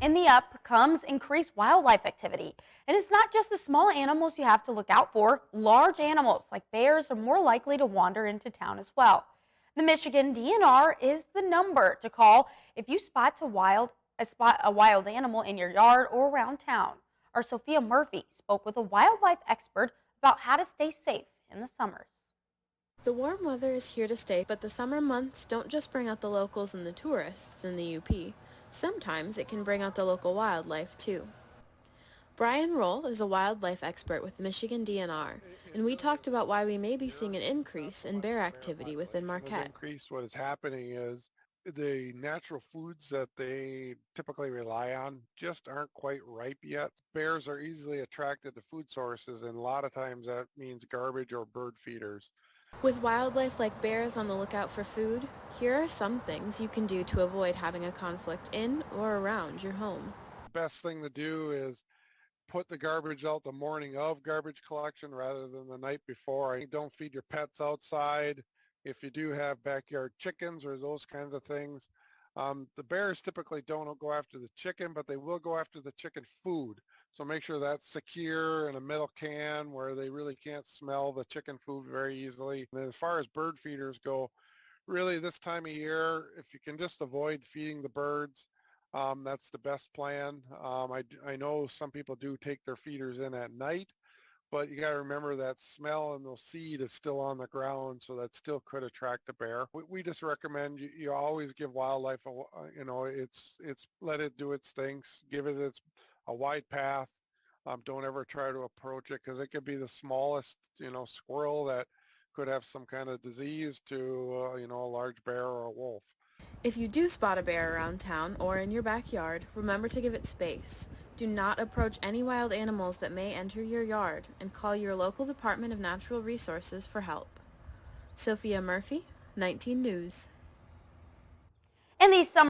in the up comes increased wildlife activity. And it's not just the small animals you have to look out for. Large animals like bears are more likely to wander into town as well. The Michigan DNR is the number to call if you spot a wild animal in your yard or around town. Our Sophia Murphy spoke with a wildlife expert about how to stay safe in the summers. The warm weather is here to stay, but the summer months don't just bring out the locals and the tourists in the UP. Sometimes it can bring out the local wildlife, too. Brian Roll is a wildlife expert with the Michigan DNR, It and we really talked is about why we may be here. seeing an It's not increase so in much bear the bear activity within population has Marquette. increased. What is happening is the natural foods that they typically rely on just aren't quite ripe yet. Bears are easily attracted to food sources, and a lot of times that means garbage or bird feeders. With wildlife like bears on the lookout for food, here are some things you can do to avoid having a conflict in or around your home. The best thing to do is put the garbage out the morning of garbage collection rather than the night before. Don't feed your pets outside. If you do have backyard chickens or those kinds of things, the bears typically don't go after the chicken, but they will go after the chicken food. So make sure that's secure in a metal can where they really can't smell the chicken food very easily. And as far as bird feeders go, really this time of year, if you can just avoid feeding the birds, that's the best plan. I know some people do take their feeders in at night, but you got to remember that smell and the seed is still on the ground, so that still could attract a bear. We just recommend you always give wildlife, it's let it do its things, give it a wide path. Don't ever try to approach it because it could be the smallest, squirrel that could have some kind of disease to, a large bear or a wolf. If you do spot a bear around town or in your backyard, remember to give it space. Do not approach any wild animals that may enter your yard, and call your local Department of Natural Resources for help. Sophia Murphy, 19 News. In these summer